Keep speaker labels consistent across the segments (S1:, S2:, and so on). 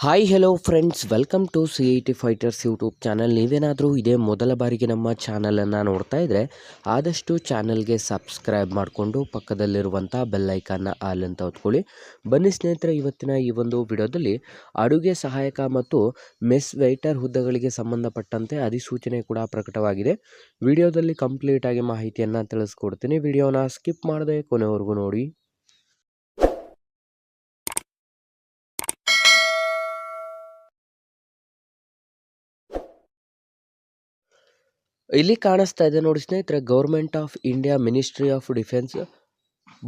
S1: Hi hello friends, welcome to CIT fighters YouTube channel. ನೀವೇನಾದರೂ ಇದೇ ಮೊದಲ ಬಾರಿಗೆ ನಮ್ಮ ಚಾನಲನ್ನು ನೋಡ್ತಾ ಇದ್ದರೆ ಆದಷ್ಟು ಚಾನಲ್ಗೆ ಸಬ್ಸ್ಕ್ರೈಬ್ ಮಾಡಿಕೊಂಡು ಪಕ್ಕದಲ್ಲಿರುವಂಥ ಬೆಲ್ಲೈಕನ್ನ ಆಲ್ ಅಂತ ಹೊತ್ಕೊಳ್ಳಿ. ಬನ್ನಿ ಸ್ನೇಹಿತರೆ, ಇವತ್ತಿನ ಈ ಒಂದು ವಿಡಿಯೋದಲ್ಲಿ ಅಡುಗೆ ಸಹಾಯಕ ಮತ್ತು ಮೆಸ್ ವೇಟರ್ ಹುದ್ದೆಗಳಿಗೆ ಸಂಬಂಧಪಟ್ಟಂತೆ ಅಧಿಸೂಚನೆ ಕೂಡ ಪ್ರಕಟವಾಗಿದೆ. ವಿಡಿಯೋದಲ್ಲಿ ಕಂಪ್ಲೀಟ್ ಆಗಿ ಮಾಹಿತಿಯನ್ನು ತಿಳಿಸ್ಕೊಡ್ತೀನಿ. ವಿಡಿಯೋನ ಸ್ಕಿಪ್ ಮಾಡದೆ ಕೊನೆವರೆಗೂ ನೋಡಿ. ಇಲ್ಲಿ ಕಾಣಿಸ್ತಾ ಇದೆ ನೋಡಿ ಸ್ನೇಹಿತರೆ, government of India ministry of defence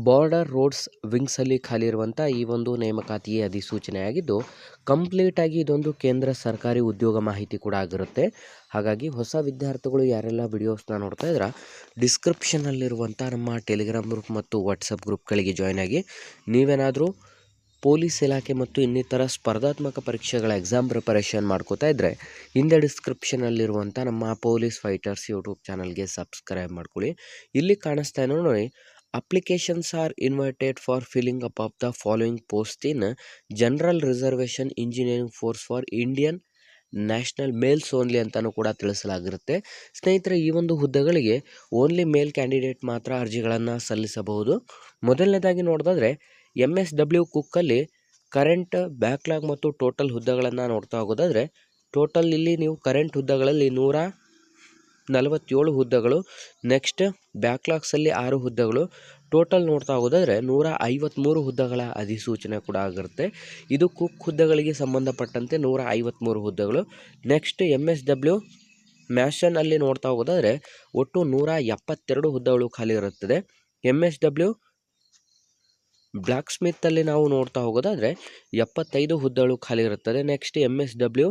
S1: border roads wings ಅಲ್ಲಿ ಖಾಲಿ ಇರುವಂಥ ಈ ಒಂದು ನೇಮಕಾತಿಗೆ ಅಧಿಸೂಚನೆ ಆಗಿದ್ದು, ಕಂಪ್ಲೀಟ್ ಆಗಿ ಇದೊಂದು ಕೇಂದ್ರ ಸರ್ಕಾರಿ ಉದ್ಯೋಗ ಮಾಹಿತಿ ಕೂಡ ಆಗಿರುತ್ತೆ. ಹಾಗಾಗಿ ಹೊಸ ವಿದ್ಯಾರ್ಥಿಗಳು ಯಾರೆಲ್ಲ ವಿಡಿಯೋಸ್ನ ನೋಡ್ತಾ ಇದ್ರ ಡಿಸ್ಕ್ರಿಪ್ಷನಲ್ಲಿರುವಂಥ ನಮ್ಮ ಟೆಲಿಗ್ರಾಮ್ ಗ್ರೂಪ್ ಮತ್ತು ವಾಟ್ಸಪ್ ಗ್ರೂಪ್ಗಳಿಗೆ ಜಾಯ್ನ್ ಆಗಿ ನೀವೇನಾದರೂ ಪೊಲೀಸ್ ಇಲಾಖೆ ಮತ್ತು ಇನ್ನಿತರ ಸ್ಪರ್ಧಾತ್ಮಕ ಪರೀಕ್ಷೆಗಳ ಎಕ್ಸಾಮ್ ಪ್ರಿಪರೇಷನ್ ಮಾಡ್ಕೋತಾ ಇದ್ದರೆ ಹಿಂದೆ ಡಿಸ್ಕ್ರಿಪ್ಷನಲ್ಲಿರುವಂಥ ನಮ್ಮ ಪೊಲೀಸ್ ಫೈಟರ್ಸ್ ಯೂಟ್ಯೂಬ್ ಚಾನಲ್ಗೆ ಸಬ್ಸ್ಕ್ರೈಬ್ ಮಾಡ್ಕೊಳ್ಳಿ. ಇಲ್ಲಿ ಕಾಣಿಸ್ತಾ ಇದೆ ನೋಡಿ, applications are invited for filling up of the following post in general reservation engineering force for Indian national males only ಅಂತಲೂ ಕೂಡ ತಿಳಿಸಲಾಗಿರುತ್ತೆ. ಸ್ನೇಹಿತರೆ, ಈ ಒಂದು ಹುದ್ದೆಗಳಿಗೆ ಓನ್ಲಿ ಮೇಲ್ ಕ್ಯಾಂಡಿಡೇಟ್ ಮಾತ್ರ ಅರ್ಜಿಗಳನ್ನು ಸಲ್ಲಿಸಬಹುದು. ಮೊದಲನೇದಾಗಿ ನೋಡೋದಾದರೆ MSW ಕುಕ್ಕಲ್ಲಿ ಕರೆಂಟ್ ಬ್ಯಾಕ್ಲಾಗ್ ಮತ್ತು ಟೋಟಲ್ ಹುದ್ದೆಗಳನ್ನು ನೋಡ್ತಾ ಹೋಗೋದಾದರೆ, ಟೋಟಲ್ ಇಲ್ಲಿ ನೀವು ಕರೆಂಟ್ ಹುದ್ದೆಗಳಲ್ಲಿ 147 ಹುದ್ದೆಗಳು, ನೆಕ್ಸ್ಟ್ ಬ್ಯಾಕ್ಲಾಗ್ಸಲ್ಲಿ 6 ಹುದ್ದೆಗಳು, ಟೋಟಲ್ ನೋಡ್ತಾ ಹೋಗೋದಾದರೆ 153 ಹುದ್ದೆಗಳ ಅಧಿಸೂಚನೆ ಕೂಡ ಆಗಿರುತ್ತೆ. ಇದು ಕುಕ್ ಹುದ್ದೆಗಳಿಗೆ ಸಂಬಂಧಪಟ್ಟಂತೆ 153 ಹುದ್ದೆಗಳು. ನೆಕ್ಸ್ಟ್ MSW ಮ್ಯಾಷನ್ ಅಲ್ಲಿ ನೋಡ್ತಾ ಹೋಗೋದಾದರೆ ಒಟ್ಟು 172 ಹುದ್ದೆಗಳು ಖಾಲಿ ಇರುತ್ತದೆ. MSW ಬ್ಲ್ಯಾಕ್ ಸ್ಮಿತ್ ಅಲ್ಲಿ ನಾವು ನೋಡ್ತಾ ಹೋಗೋದಾದರೆ 75 ಹುದ್ದೆಗಳು ಖಾಲಿ ಇರುತ್ತದೆ. ನೆಕ್ಸ್ಟ್ MSW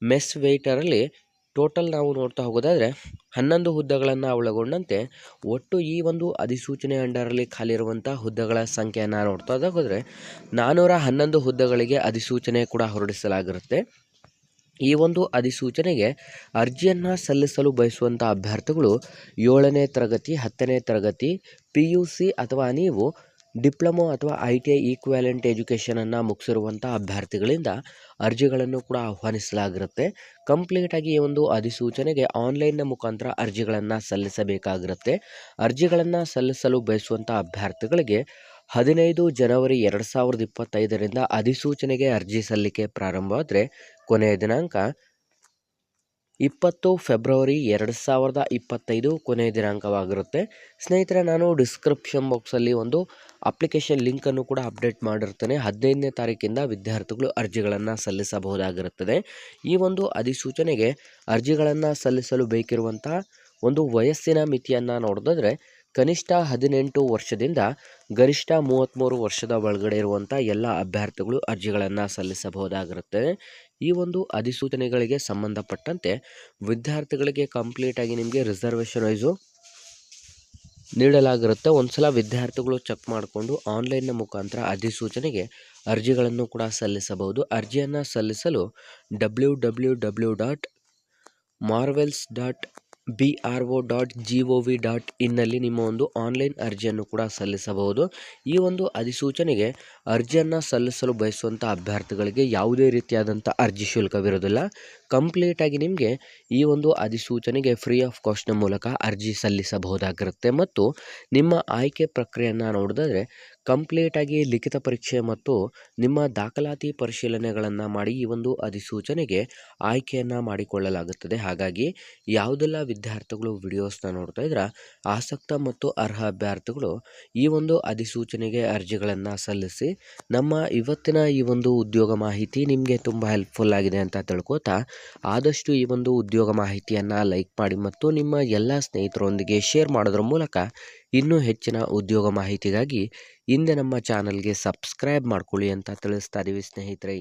S1: ಮೆಸ್ ವೇಟರಲ್ಲಿ ಟೋಟಲ್ ನಾವು ನೋಡ್ತಾ ಹೋಗೋದಾದರೆ 11 ಹುದ್ದೆಗಳನ್ನು ಒಳಗೊಂಡಂತೆ ಒಟ್ಟು ಈ ಒಂದು ಅಧಿಸೂಚನೆ ಅಂಡರಲ್ಲಿ ಖಾಲಿ ಇರುವಂಥ ಹುದ್ದೆಗಳ ಸಂಖ್ಯೆಯನ್ನು ನೋಡ್ತಾ ಹೋದರೆ 411 ಹುದ್ದೆಗಳಿಗೆ ಅಧಿಸೂಚನೆ ಕೂಡ ಹೊರಡಿಸಲಾಗಿರುತ್ತೆ. ಈ ಒಂದು ಅಧಿಸೂಚನೆಗೆ ಅರ್ಜಿಯನ್ನು ಸಲ್ಲಿಸಲು ಬಯಸುವಂಥ ಅಭ್ಯರ್ಥಿಗಳು 7ನೇ ತರಗತಿ, 10ನೇ ತರಗತಿ, PUC ಅಥವಾ ನೀವು ಡಿಪ್ಲೊಮೊ ಅಥವಾ ITI ಈಕ್ವಾಲೆಂಟ್ ಎಜುಕೇಷನನ್ನು ಮುಗಿಸಿರುವಂಥ ಅಭ್ಯರ್ಥಿಗಳಿಂದ ಅರ್ಜಿಗಳನ್ನು ಕೂಡ ಆಹ್ವಾನಿಸಲಾಗಿರುತ್ತೆ. ಕಂಪ್ಲೀಟಾಗಿ ಈ ಒಂದು ಅಧಿಸೂಚನೆಗೆ ಆನ್ಲೈನ್ನ ಮುಖಾಂತರ ಅರ್ಜಿಗಳನ್ನು ಸಲ್ಲಿಸಬೇಕಾಗಿರುತ್ತೆ. ಅರ್ಜಿಗಳನ್ನು ಸಲ್ಲಿಸಲು ಬಯಸುವಂಥ ಅಭ್ಯರ್ಥಿಗಳಿಗೆ 15 ಜನವರಿ 2025ರಿಂದ ಅಧಿಸೂಚನೆಗೆ ಅರ್ಜಿ ಸಲ್ಲಿಕೆ ಪ್ರಾರಂಭ ಆದರೆ ಕೊನೆಯ ದಿನಾಂಕ 20 ಫೆಬ್ರವರಿ 2025 ಕೊನೆಯ ದಿನಾಂಕವಾಗಿರುತ್ತೆ. ಸ್ನೇಹಿತರೆ, ನಾನು ಡಿಸ್ಕ್ರಿಪ್ಷನ್ ಬಾಕ್ಸಲ್ಲಿ ಒಂದು ಅಪ್ಲಿಕೇಶನ್ ಲಿಂಕನ್ನು ಕೂಡ ಅಪ್ಡೇಟ್ ಮಾಡಿರ್ತೇನೆ. 15ನೇ ತಾರೀಕಿಂದ ವಿದ್ಯಾರ್ಥಿಗಳು ಅರ್ಜಿಗಳನ್ನು ಸಲ್ಲಿಸಬಹುದಾಗಿರುತ್ತದೆ. ಈ ಒಂದು ಅಧಿಸೂಚನೆಗೆ ಅರ್ಜಿಗಳನ್ನು ಸಲ್ಲಿಸಲು ಬೇಕಿರುವಂಥ ಒಂದು ವಯಸ್ಸಿನ ಮಿತಿಯನ್ನು ನೋಡೋದಾದರೆ ಕನಿಷ್ಠ 18 ವರ್ಷದಿಂದ ಗರಿಷ್ಠ 33 ವರ್ಷದ ಒಳಗಡೆ ಇರುವಂಥ ಎಲ್ಲ ಅಭ್ಯರ್ಥಿಗಳು ಅರ್ಜಿಗಳನ್ನು ಸಲ್ಲಿಸಬಹುದಾಗಿರುತ್ತದೆ. ಈ ಒಂದು ಅಧಿಸೂಚನೆಗಳಿಗೆ ಸಂಬಂಧಪಟ್ಟಂತೆ ವಿದ್ಯಾರ್ಥಿಗಳಿಗೆ ಕಂಪ್ಲೀಟಾಗಿ ನಿಮಗೆ ರಿಸರ್ವೇಷನ್ ವೈಸು ನೀಡಲಾಗಿರುತ್ತೆ. ಒಂದ್ಸಲ ವಿದ್ಯಾರ್ಥಿಗಳು ಚೆಕ್ ಮಾಡಿಕೊಂಡು ಆನ್ಲೈನ್ನ ಮುಖಾಂತರ ಅಧಿಸೂಚನೆಗೆ ಅರ್ಜಿಗಳನ್ನು ಕೂಡ ಸಲ್ಲಿಸಬಹುದು. ಅರ್ಜಿಯನ್ನು ಸಲ್ಲಿಸಲು www.marvels.bro.gov.in ನಲ್ಲಿ ನಿಮ್ಮ ಒಂದು ಆನ್ಲೈನ್ ಅರ್ಜಿಯನ್ನು ಕೂಡ ಸಲ್ಲಿಸಬಹುದು. ಈ ಒಂದು ಅಧಿಸೂಚನೆಗೆ ಅರ್ಜಿಯನ್ನು ಸಲ್ಲಿಸಲು ಬಯಸುವಂಥ ಅಭ್ಯರ್ಥಿಗಳಿಗೆ ಯಾವುದೇ ರೀತಿಯಾದಂಥ ಅರ್ಜಿ ಶುಲ್ಕವಿರೋದಿಲ್ಲ. ಕಂಪ್ಲೀಟಾಗಿ ನಿಮಗೆ ಈ ಒಂದು ಅಧಿಸೂಚನೆಗೆ ಫ್ರೀ ಆಫ್ ಕಾಸ್ಟ್ನ ಮೂಲಕ ಅರ್ಜಿ ಸಲ್ಲಿಸಬಹುದಾಗಿರುತ್ತೆ. ಮತ್ತು ನಿಮ್ಮ ಆಯ್ಕೆ ಪ್ರಕ್ರಿಯೆಯನ್ನು ನೋಡೋದಾದರೆ ಕಂಪ್ಲೀಟಾಗಿ ಲಿಖಿತ ಪರೀಕ್ಷೆ ಮತ್ತು ನಿಮ್ಮ ದಾಖಲಾತಿ ಪರಿಶೀಲನೆಗಳನ್ನು ಮಾಡಿ ಈ ಒಂದು ಅಧಿಸೂಚನೆಗೆ ಆಯ್ಕೆಯನ್ನು ಮಾಡಿಕೊಳ್ಳಲಾಗುತ್ತದೆ. ಹಾಗಾಗಿ ಯಾವುದೆಲ್ಲ ವಿದ್ಯಾರ್ಥಿಗಳು ವಿಡಿಯೋಸ್ನ ನೋಡ್ತಾ ಇದ್ರೆ ಆಸಕ್ತ ಮತ್ತು ಅರ್ಹ ಅಭ್ಯರ್ಥಿಗಳು ಈ ಒಂದು ಅಧಿಸೂಚನೆಗೆ ಅರ್ಜಿಗಳನ್ನು ಸಲ್ಲಿಸಿ. ನಮ್ಮ ಇವತ್ತಿನ ಈ ಒಂದು ಉದ್ಯೋಗ ಮಾಹಿತಿ ನಿಮಗೆ ತುಂಬ ಹೆಲ್ಪ್ಫುಲ್ ಆಗಿದೆ ಅಂತ ತಿಳ್ಕೊತಾ ಆದಷ್ಟು ಈ ಒಂದು ಉದ್ಯೋಗ ಮಾಹಿತಿಯನ್ನು ಲೈಕ್ ಮಾಡಿ ಮತ್ತು ನಿಮ್ಮ ಎಲ್ಲ ಸ್ನೇಹಿತರೊಂದಿಗೆ ಶೇರ್ ಮಾಡೋದ್ರ ಮೂಲಕ ಇನ್ನೂ ಹೆಚ್ಚಿನ ಉದ್ಯೋಗ ಮಾಹಿತಿಗಾಗಿ ಹಿಂದೆ ನಮ್ಮ ಚಾನಲ್ಗೆ ಸಬ್ಸ್ಕ್ರೈಬ್ ಮಾಡ್ಕೊಳ್ಳಿ ಅಂತ ತಿಳಿಸ್ತಾ ಇದ್ದೀವಿ ಸ್ನೇಹಿತರೆ.